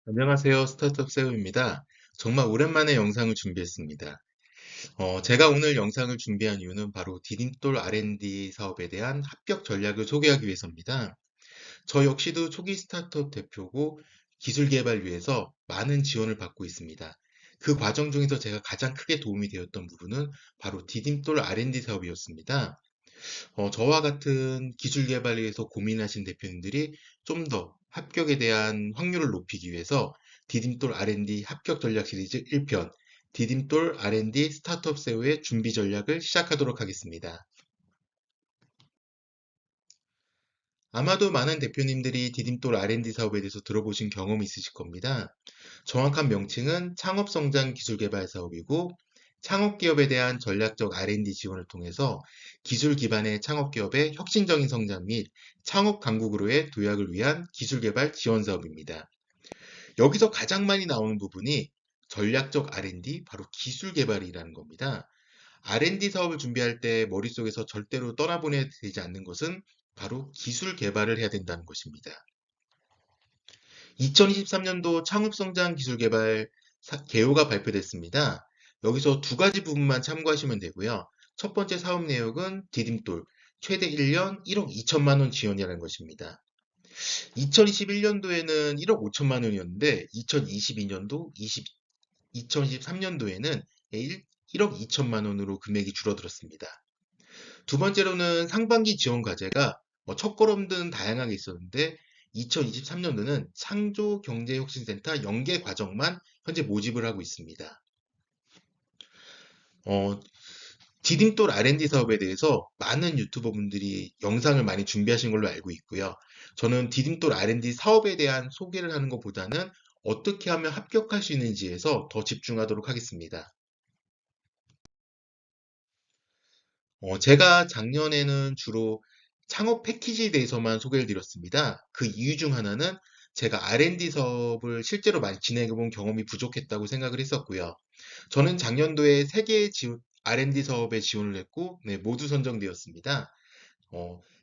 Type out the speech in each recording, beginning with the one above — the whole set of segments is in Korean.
안녕하세요. 스타트업 세우입니다. 정말 오랜만에 영상을 준비했습니다. 제가 오늘 영상을 준비한 이유는 바로 디딤돌 R&D 사업에 대한 합격 전략을 소개하기 위해서입니다. 저 역시도 초기 스타트업 대표고 기술 개발 위해서 많은 지원을 받고 있습니다. 그 과정 중에서 제가 가장 크게 도움이 되었던 부분은 바로 디딤돌 R&D 사업이었습니다. 저와 같은 기술 개발을 위해서 고민하신 대표님들이 좀 더 합격에 대한 확률을 높이기 위해서 디딤돌 R&D 합격 전략 시리즈 1편 디딤돌 R&D 스타트업 세우의 준비 전략을 시작하도록 하겠습니다. 아마도 많은 대표님들이 디딤돌 R&D 사업에 대해서 들어보신 경험이 있으실 겁니다. 정확한 명칭은 창업성장 기술개발 사업이고 창업기업에 대한 전략적 R&D 지원을 통해서 기술 기반의 창업기업의 혁신적인 성장 및 창업 강국으로의 도약을 위한 기술개발 지원 사업입니다. 여기서 가장 많이 나오는 부분이 전략적 R&D, 바로 기술 개발이라는 겁니다. R&D 사업을 준비할 때 머릿속에서 절대로 떠나보내야 되지 않는 것은 바로 기술 개발을 해야 된다는 것입니다. 2023년도 창업성장 기술개발 개요가 발표됐습니다. 여기서 두 가지 부분만 참고하시면 되고요. 첫 번째 사업 내역은 디딤돌 최대 1년 1억 2천만 원 지원이라는 것입니다. 2021년도에는 1억 5천만 원이었는데 2022년도, 2023년도에는 1억 2천만 원으로 금액이 줄어들었습니다. 두 번째로는 상반기 지원 과제가 첫걸음들은 다양하게 있었는데 2023년도는 창조경제혁신센터 연계 과정만 현재 모집을 하고 있습니다. 어, 디딤돌 R&D 사업에 대해서 많은 유튜버 분들이 영상을 많이 준비하신 걸로 알고 있고요. 저는 디딤돌 R&D 사업에 대한 소개를 하는 것보다는 어떻게 하면 합격할 수 있는지에서 더 집중하도록 하겠습니다. 제가 작년에는 주로 창업 패키지에 대해서만 소개를 드렸습니다. 그 이유 중 하나는 제가 R&D 사업을 실제로 많이 진행해 본 경험이 부족했다고 생각을 했었고요. 저는 작년도에 3개의 R&D 사업에 지원을 했고, 네, 모두 선정되었습니다.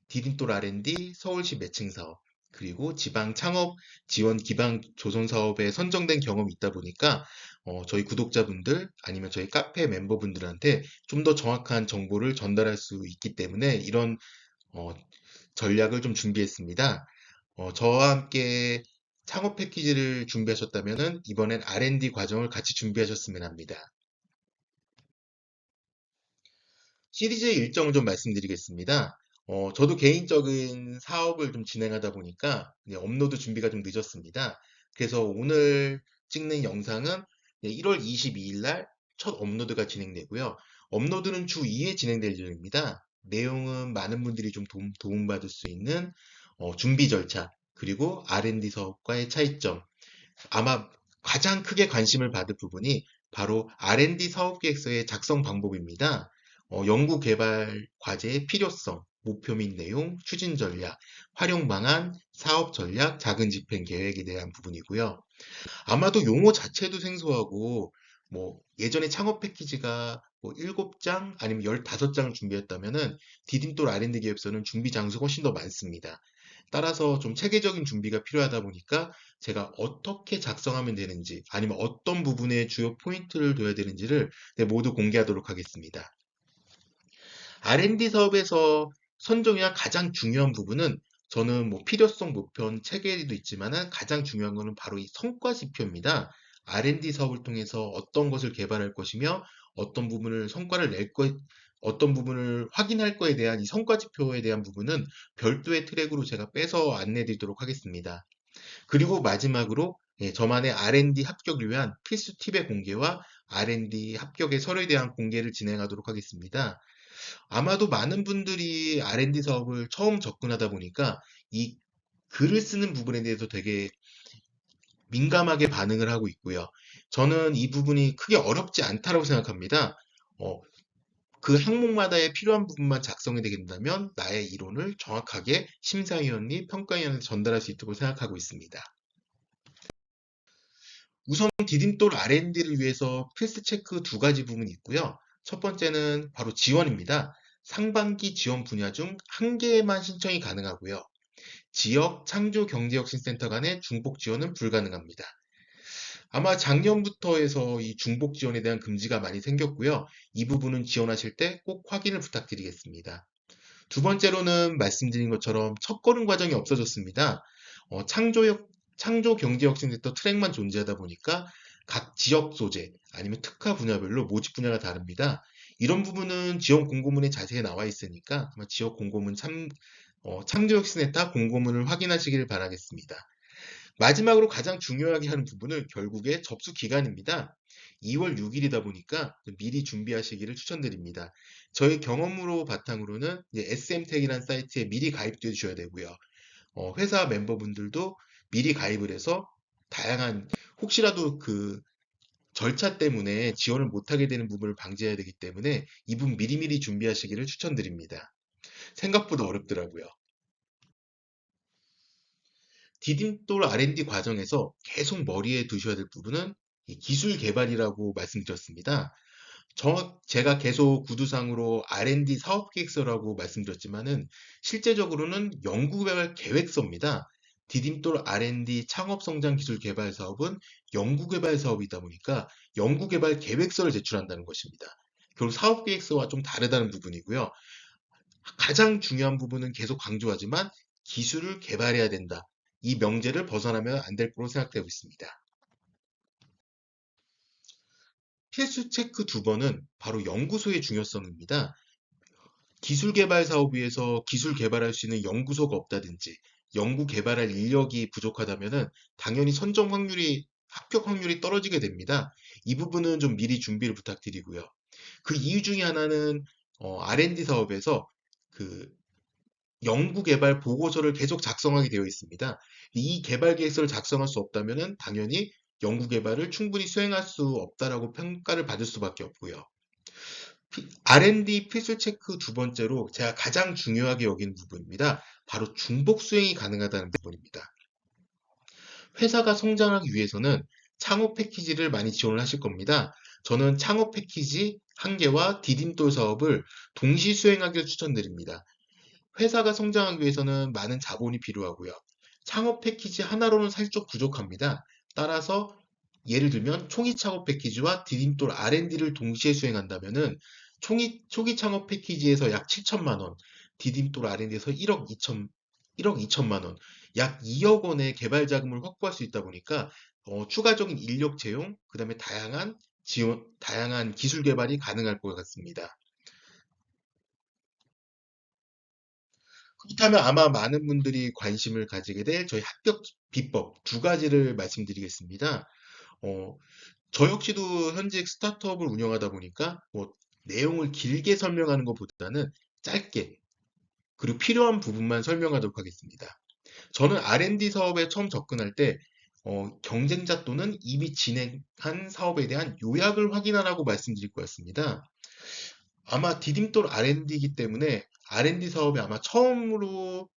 디딤돌 R&D, 서울시 매칭 사업, 그리고 지방 창업 지원 기반 조성 사업에 선정된 경험이 있다 보니까 저희 구독자분들 아니면 저희 카페 멤버분들한테 좀 더 정확한 정보를 전달할 수 있기 때문에 이런 어, 전략을 좀 준비했습니다. 저와 함께 창업 패키지를 준비하셨다면 이번엔 R&D 과정을 같이 준비하셨으면 합니다. 시리즈 일정을 좀 말씀드리겠습니다. 저도 개인적인 사업을 좀 진행하다 보니까 업로드 준비가 좀 늦었습니다. 그래서 오늘 찍는 영상은 1월 22일 날 첫 업로드가 진행되고요. 업로드는 주 2회 진행될 예정입니다. 내용은 많은 분들이 좀 도움받을 수 있는 준비 절차, 그리고 R&D 사업과의 차이점, 아마 가장 크게 관심을 받을 부분이 바로 R&D 사업계획서의 작성 방법입니다. 연구 개발 과제의 필요성, 목표 및 내용, 추진 전략, 활용 방안, 사업 전략, 작은 집행 계획에 대한 부분이고요. 아마도 용어 자체도 생소하고 예전에 창업 패키지가 7장 아니면 15장을 준비했다면은 디딤돌 R&D 계획서는 준비 장소가 훨씬 더 많습니다. 따라서 좀 체계적인 준비가 필요하다 보니까 제가 어떻게 작성하면 되는지 아니면 어떤 부분에 주요 포인트를 둬야 되는지를 모두 공개하도록 하겠습니다. R&D 사업에서 선정해야 가장 중요한 부분은 저는 필요성 목표는 체계도 있지만은 가장 중요한 거는 바로 이 성과 지표입니다. R&D 사업을 통해서 어떤 것을 개발할 것이며 어떤 부분을 성과를 어떤 부분을 확인할 거에 대한 이 성과 지표에 대한 부분은 별도의 트랙으로 제가 빼서 안내해 드리도록 하겠습니다. 그리고 마지막으로 저만의 R&D 합격을 위한 필수 팁의 공개와 R&D 합격의 서류에 대한 공개를 진행하도록 하겠습니다. 아마도 많은 분들이 R&D 사업을 처음 접근하다 보니까 이 글을 쓰는 부분에 대해서 되게 민감하게 반응을 하고 있고요. 저는 이 부분이 크게 어렵지 않다고 생각합니다. 어, 그 항목마다의 필요한 부분만 작성이 되게 된다면 나의 이론을 정확하게 심사위원이 평가위원한테 전달할 수 있다고 생각하고 있습니다. 우선 디딤돌 R&D를 위해서 필수 체크 두 가지 부분이 있고요. 첫 번째는 바로 지원입니다. 상반기 지원 분야 중 한 개에만 신청이 가능하고요. 지역 창조경제혁신센터 간의 중복 지원은 불가능합니다. 아마 작년부터 해서 이 중복 지원에 대한 금지가 많이 생겼고요. 이 부분은 지원하실 때 꼭 확인을 부탁드리겠습니다. 두 번째로는 말씀드린 것처럼 첫걸음 과정이 없어졌습니다. 창조경제혁신센터 트랙만 존재하다 보니까 각 지역 소재 아니면 특화 분야별로 모집 분야가 다릅니다. 이런 부분은 지원 공고문에 자세히 나와 있으니까 아마 지역 공고문 창조혁신센터 공고문을 확인하시기를 바라겠습니다. 마지막으로 가장 중요하게 하는 부분은 결국에 접수 기간입니다. 2월 6일이다 보니까 미리 준비하시기를 추천드립니다. 저희 경험으로 바탕으로는 SM택이라는 사이트에 미리 가입되어 주셔야 되고요. 회사 멤버분들도 미리 가입을 해서 다양한 혹시라도 그 절차 때문에 지원을 못하게 되는 부분을 방지해야 되기 때문에 이 부분 미리미리 준비하시기를 추천드립니다. 생각보다 어렵더라고요. 디딤돌 R&D 과정에서 계속 머리에 두셔야 될 부분은 이 기술 개발이라고 말씀드렸습니다. 제가 계속 구두상으로 R&D 사업 계획서라고 말씀드렸지만은 실제적으로는 연구개발 계획서입니다. 디딤돌 R&D 창업성장 기술 개발 사업은 연구개발 사업이다 보니까 연구개발 계획서를 제출한다는 것입니다. 결국 사업 계획서와 좀 다르다는 부분이고요. 가장 중요한 부분은 계속 강조하지만 기술을 개발해야 된다. 이 명제를 벗어나면 안 될 거로 생각되고 있습니다. 필수 체크 두 번은 바로 연구소의 중요성입니다. 기술 개발 사업 위에서 기술 개발할 수 있는 연구소가 없다든지 연구 개발할 인력이 부족하다면은 당연히 합격 확률이 떨어지게 됩니다. 이 부분은 좀 미리 준비를 부탁드리고요. 그 이유 중에 하나는 R&D 사업에서 그 연구 개발 보고서를 계속 작성하게 되어 있습니다. 이 개발 계획서를 작성할 수 없다면은 당연히 연구 개발을 충분히 수행할 수 없다라고 평가를 받을 수밖에 없고요. R&D 필수 체크 두 번째로 제가 가장 중요하게 여기는 부분입니다. 바로 중복 수행이 가능하다는 부분입니다. 회사가 성장하기 위해서는 창업 패키지를 많이 지원을 하실 겁니다. 저는 창업 패키지 한 개와 디딤돌 사업을 동시 수행하기를 추천드립니다. 회사가 성장하기 위해서는 많은 자본이 필요하고요. 창업 패키지 하나로는 사실 좀 부족합니다. 따라서 예를 들면 초기 창업 패키지와 디딤돌 R&D를 동시에 수행한다면은 초기 창업 패키지에서 약 7천만 원, 디딤돌 R&D에서 1억 2천만 원, 약 2억 원의 개발 자금을 확보할 수 있다 보니까 추가적인 인력 채용, 그다음에 다양한 기술 개발이 가능할 것 같습니다. 그렇다면 아마 많은 분들이 관심을 가지게 될 저희 합격 비법 두 가지를 말씀드리겠습니다. 어, 저 역시도 현직 스타트업을 운영하다 보니까 뭐 내용을 길게 설명하는 것보다는 짧게 그리고 필요한 부분만 설명하도록 하겠습니다. 저는 R&D 사업에 처음 접근할 때 경쟁자 또는 이미 진행한 사업에 대한 요약을 확인하라고 말씀드릴 것 같습니다. 아마 디딤돌 R&D이기 때문에 R&D 사업에 아마 처음으로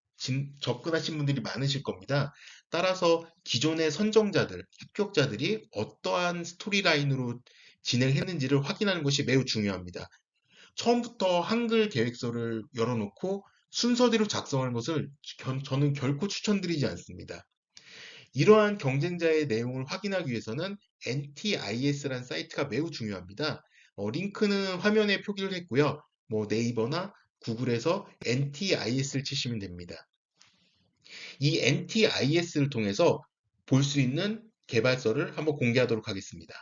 접근하신 분들이 많으실 겁니다. 따라서 기존의 합격자들이 어떠한 스토리라인으로 진행했는지를 확인하는 것이 매우 중요합니다. 처음부터 한글 계획서를 열어놓고 순서대로 작성하는 것을 저는 결코 추천드리지 않습니다. 이러한 경쟁자의 내용을 확인하기 위해서는 NTIS라는 사이트가 매우 중요합니다. 링크는 화면에 표기를 했고요. 뭐 네이버나 구글에서 NTIS를 치시면 됩니다. 이 NTIS를 통해서 볼 수 있는 개발서를 한번 공개하도록 하겠습니다.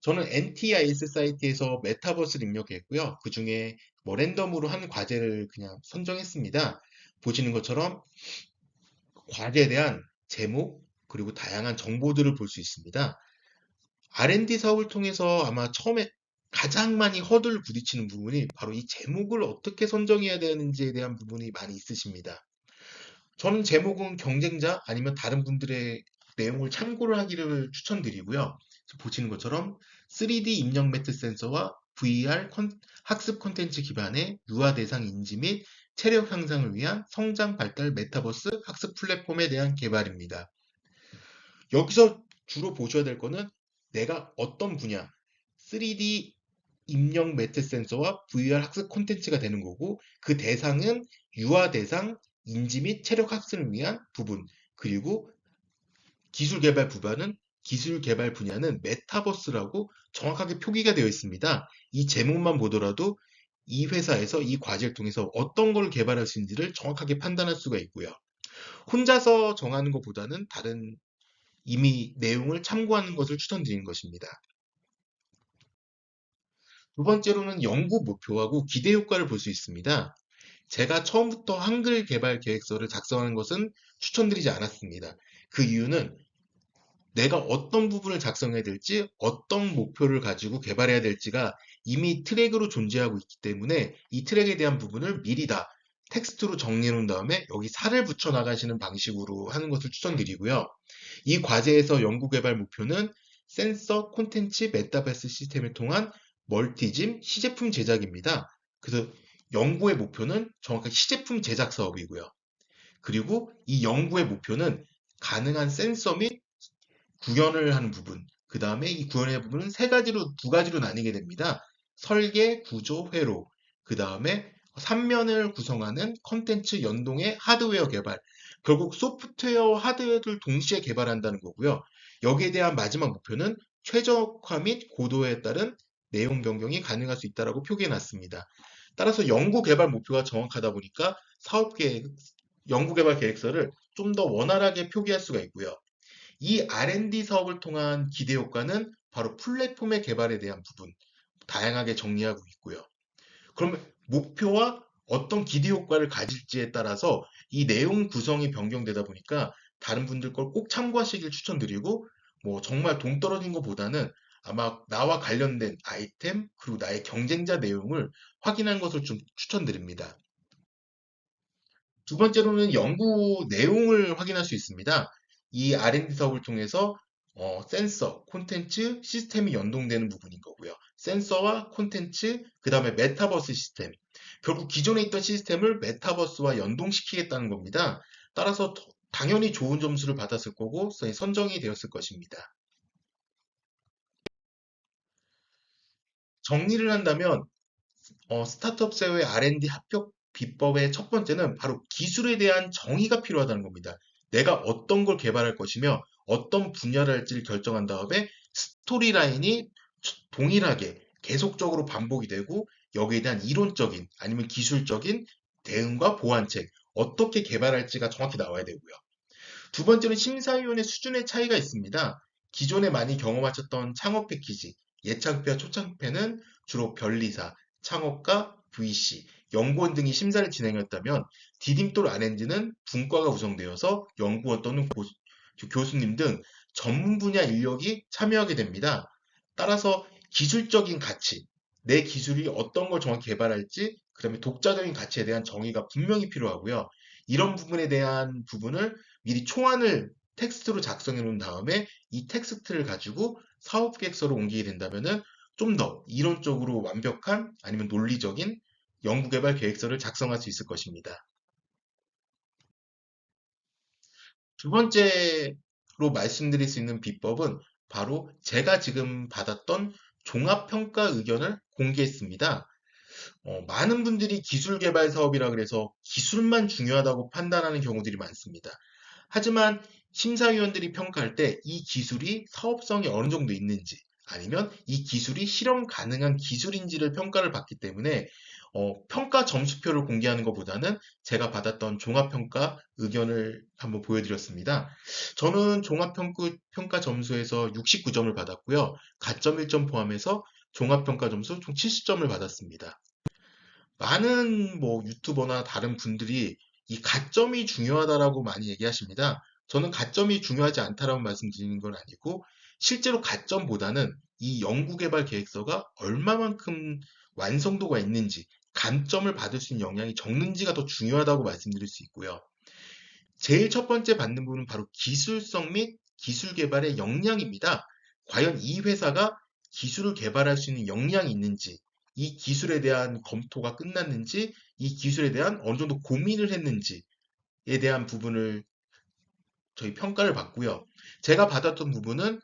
저는 NTIS 사이트에서 메타버스를 입력했고요. 그 중에 뭐 랜덤으로 한 과제를 그냥 선정했습니다. 보시는 것처럼 과제에 대한 제목, 그리고 다양한 정보들을 볼 수 있습니다. R&D 사업을 통해서 아마 처음에 가장 많이 허들을 부딪히는 부분이 바로 이 제목을 어떻게 선정해야 되는지에 대한 부분이 많이 있으십니다. 저는 제목은 경쟁자 아니면 다른 분들의 내용을 참고를 하기를 추천드리고요. 보시는 것처럼 3D 입력 매트 센서와 학습 콘텐츠 기반의 유아 대상 인지 및 체력 향상을 위한 성장 발달 메타버스 학습 플랫폼에 대한 개발입니다. 여기서 주로 보셔야 될 거는 내가 어떤 분야, 3D 입력 매트 센서와 VR 학습 콘텐츠가 되는 거고 그 대상은 유아 대상 인지 및 체력 학습을 위한 부분 그리고 기술 개발 부반은 기술 개발 분야는 메타버스라고 정확하게 표기가 되어 있습니다. 이 제목만 보더라도 이 회사에서 이 과제를 통해서 어떤 걸 개발할 수 있는지를 정확하게 판단할 수가 있고요. 혼자서 정하는 것보다는 다른 이미 내용을 참고하는 것을 추천드리는 것입니다. 두 번째로는 연구 목표하고 기대 효과를 볼 수 있습니다. 제가 처음부터 한글 개발 계획서를 작성하는 것은 추천드리지 않았습니다. 그 이유는 내가 어떤 부분을 작성해야 될지, 어떤 목표를 가지고 개발해야 될지가 이미 트랙으로 존재하고 있기 때문에 이 트랙에 대한 부분을 미리 다 텍스트로 정리해 놓은 다음에 여기 살을 붙여 나가시는 방식으로 하는 것을 추천드리고요. 이 과제에서 연구 개발 목표는 센서, 콘텐츠, 메타버스 시스템을 통한 멀티짐 시제품 제작입니다. 그래서 연구의 목표는 정확하게 시제품 제작 사업이고요. 그리고 이 연구의 목표는 가능한 센서 및 구현을 하는 부분, 그 다음에 이 구현의 부분은 두 가지로 나뉘게 됩니다. 설계, 구조, 회로, 그 다음에 3면을 구성하는 컨텐츠 연동의 하드웨어 개발, 결국 소프트웨어, 하드웨어를 동시에 개발한다는 거고요. 여기에 대한 마지막 목표는 최적화 및 고도에 따른 내용 변경이 가능할 수 있다고 표기해 놨습니다. 따라서 연구 개발 목표가 정확하다 보니까 사업 계획, 연구 개발 계획서를 좀 더 원활하게 표기할 수가 있고요. 이 R&D 사업을 통한 기대 효과는 바로 플랫폼의 개발에 대한 부분, 다양하게 정리하고 있고요. 그러면 목표와 어떤 기대 효과를 가질지에 따라서 이 내용 구성이 변경되다 보니까 다른 분들 걸 꼭 참고하시길 추천드리고, 뭐 정말 동떨어진 것보다는 아마 나와 관련된 아이템, 그리고 나의 경쟁자 내용을 확인한 것을 좀 추천드립니다. 두 번째로는 연구 내용을 확인할 수 있습니다. 이 R&D 사업을 통해서 센서, 콘텐츠, 시스템이 연동되는 부분인 거고요. 센서와 콘텐츠, 그 다음에 메타버스 시스템. 결국 기존에 있던 시스템을 메타버스와 연동시키겠다는 겁니다. 따라서 당연히 좋은 점수를 받았을 거고 선정이 되었을 것입니다. 정리를 한다면 스타트업 사회의 R&D 합격 비법의 첫 번째는 바로 기술에 대한 정의가 필요하다는 겁니다. 내가 어떤 걸 개발할 것이며 어떤 분야를 할지를 결정한 다음에 스토리라인이 동일하게 계속적으로 반복이 되고 여기에 대한 이론적인 아니면 기술적인 대응과 보완책, 어떻게 개발할지가 정확히 나와야 되고요. 두 번째는 심사위원의 수준의 차이가 있습니다. 기존에 많이 경험하셨던 창업 패키지, 예창패와 초창패는 주로 변리사, 창업가, VC, 연구원 등이 심사를 진행했다면 디딤돌 R&D는 분과가 구성되어서 연구원 또는 교수님 등 전문 분야 인력이 참여하게 됩니다. 따라서 기술적인 가치, 내 기술이 어떤 걸 정확히 개발할지, 그다음에 독자적인 가치에 대한 정의가 분명히 필요하고요. 이런 부분에 대한 부분을 미리 초안을 텍스트로 작성해 놓은 다음에 이 텍스트를 가지고 사업 계획서로 옮기게 된다면은 좀 더 이론적으로 완벽한 아니면 논리적인 연구개발 계획서를 작성할 수 있을 것입니다. 두 번째로 말씀드릴 수 있는 비법은 바로 제가 지금 받았던 종합평가 의견을 공개했습니다. 많은 분들이 기술 개발 사업이라 그래서 기술만 중요하다고 판단하는 경우들이 많습니다. 하지만 심사위원들이 평가할 때 이 기술이 사업성이 어느 정도 있는지 아니면 이 기술이 실현 가능한 기술인지를 평가를 받기 때문에 평가 점수표를 공개하는 것보다는 제가 받았던 종합평가 의견을 한번 보여드렸습니다. 저는 종합평가 점수에서 69점을 받았고요. 가점 1점 포함해서 종합평가 점수 총 70점을 받았습니다. 많은 뭐 유튜버나 다른 분들이 이 가점이 중요하다라고 많이 얘기하십니다. 저는 가점이 중요하지 않다라고 말씀드리는 건 아니고 실제로 가점보다는 이 연구개발 계획서가 얼마만큼 완성도가 있는지 감점을 받을 수 있는 영향이 적는지가 더 중요하다고 말씀드릴 수 있고요. 제일 첫 번째 받는 부분은 바로 기술성 및 기술 개발의 역량입니다. 과연 이 회사가 기술을 개발할 수 있는 역량이 있는지, 이 기술에 대한 검토가 끝났는지, 이 기술에 대한 어느 정도 고민을 했는지에 대한 부분을 저희 평가를 받고요. 제가 받았던 부분은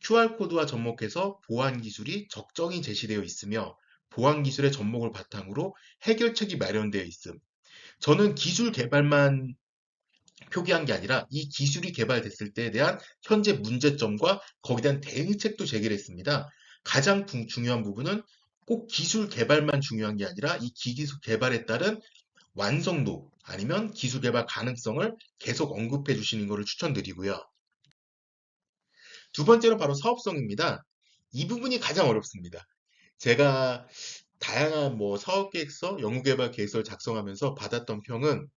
QR코드와 접목해서 보안 기술이 적정히 제시되어 있으며 보안 기술의 접목을 바탕으로 해결책이 마련되어 있음. 저는 기술 개발만 표기한 게 아니라 이 기술이 개발됐을 때에 대한 현재 문제점과 거기에 대한 대응책도 제기를 했습니다. 가장 중요한 부분은 꼭 기술 개발만 중요한 게 아니라 이 기술 개발에 따른 완성도 아니면 기술 개발 가능성을 계속 언급해 주시는 것을 추천드리고요. 두 번째로 바로 사업성입니다. 이 부분이 가장 어렵습니다. 제가 다양한 사업 계획서, 연구 개발 계획서를 작성하면서 받았던 평은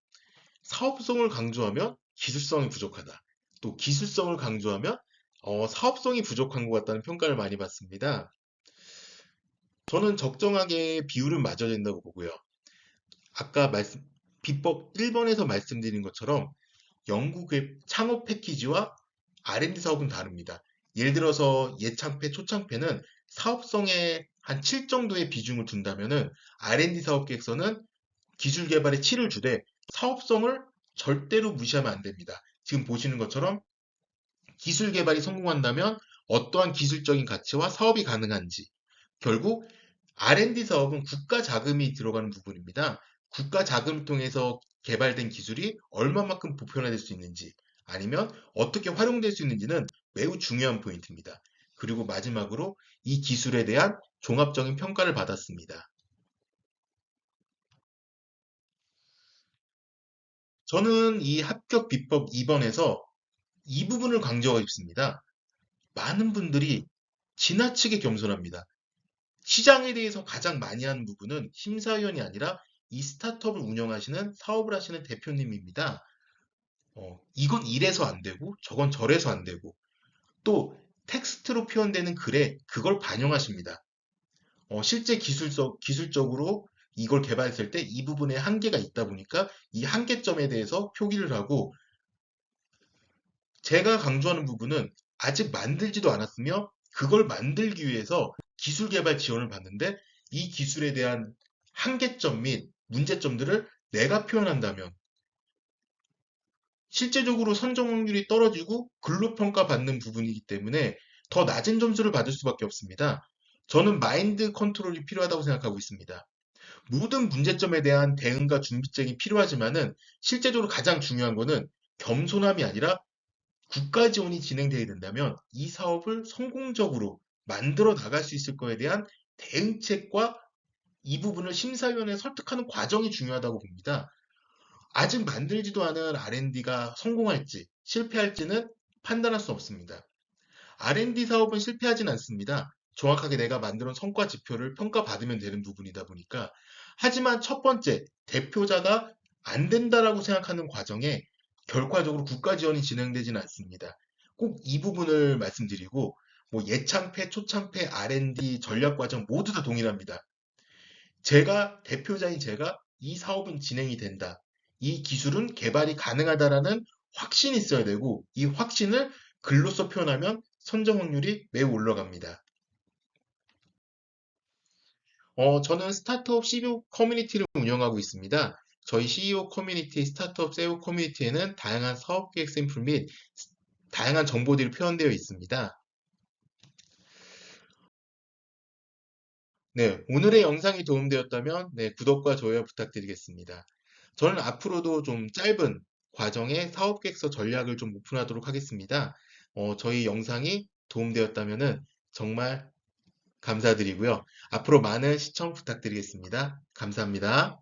사업성을 강조하면 기술성이 부족하다. 또 기술성을 강조하면 사업성이 부족한 것 같다는 평가를 많이 받습니다. 저는 적정하게 비율은 맞아야 된다고 보고요. 아까 비법 1번에서 말씀드린 것처럼 연구의 창업 패키지와 R&D 사업은 다릅니다. 예를 들어서 예창패, 초창패는 사업성에 한 7 정도의 비중을 둔다면은 R&D 사업 계획서는 기술 개발에 7을 주되 사업성을 절대로 무시하면 안 됩니다. 지금 보시는 것처럼 기술 개발이 성공한다면 어떠한 기술적인 가치와 사업이 가능한지, 결국 R&D 사업은 국가 자금이 들어가는 부분입니다. 국가 자금을 통해서 개발된 기술이 얼마만큼 보편화될 수 있는지, 아니면 어떻게 활용될 수 있는지는 매우 중요한 포인트입니다. 그리고 마지막으로 이 기술에 대한 종합적인 평가를 받았습니다. 저는 이 합격 비법 2번에서 이 부분을 강조하고 싶습니다. 많은 분들이 지나치게 겸손합니다. 시장에 대해서 가장 많이 하는 부분은 심사위원이 아니라 이 스타트업을 운영하시는 사업을 하시는 대표님입니다. 이건 이래서 안 되고 저건 저래서 안 되고 또 텍스트로 표현되는 글에 그걸 반영하십니다. 실제 기술적으로 이걸 개발했을 때 이 부분에 한계가 있다 보니까 이 한계점에 대해서 표기를 하고 제가 강조하는 부분은 아직 만들지도 않았으며 그걸 만들기 위해서 기술 개발 지원을 받는데 이 기술에 대한 한계점 및 문제점들을 내가 표현한다면 실제적으로 선정 확률이 떨어지고 근로평가 받는 부분이기 때문에 더 낮은 점수를 받을 수밖에 없습니다. 저는 마인드 컨트롤이 필요하다고 생각하고 있습니다. 모든 문제점에 대한 대응과 준비점이 필요하지만은 실제적으로 가장 중요한 거는 겸손함이 아니라 국가 지원이 진행되게 된다면 이 사업을 성공적으로 만들어 나갈 수 있을 거에 대한 대응책과 이 부분을 심사위원회 설득하는 과정이 중요하다고 봅니다. 아직 만들지도 않은 R&D가 성공할지 실패할지는 판단할 수 없습니다. R&D 사업은 실패하진 않습니다. 정확하게 내가 만들어 성과 지표를 평가받으면 되는 부분이다 보니까. 하지만 첫 번째, 대표자가 안 된다라고 생각하는 과정에 결과적으로 국가 지원이 진행되지는 않습니다. 꼭 이 부분을 말씀드리고, 예창패, 초창패, R&D 전략 과정 모두 다 동일합니다. 대표자인 제가 이 사업은 진행이 된다. 이 기술은 개발이 가능하다라는 확신이 있어야 되고, 이 확신을 글로써 표현하면 선정 확률이 매우 올라갑니다. 저는 스타트업 CEO 커뮤니티를 운영하고 있습니다. 저희 CEO 커뮤니티, 스타트업 세오 커뮤니티에는 다양한 사업 계획 샘플 및 다양한 정보들이 표현되어 있습니다. 네, 오늘의 영상이 도움되었다면 네, 구독과 좋아요 부탁드리겠습니다. 저는 앞으로도 좀 짧은 과정의 사업 계획서 전략을 좀 오픈하도록 하겠습니다. 저희 영상이 도움되었다면 정말 감사드리고요. 앞으로 많은 시청 부탁드리겠습니다. 감사합니다.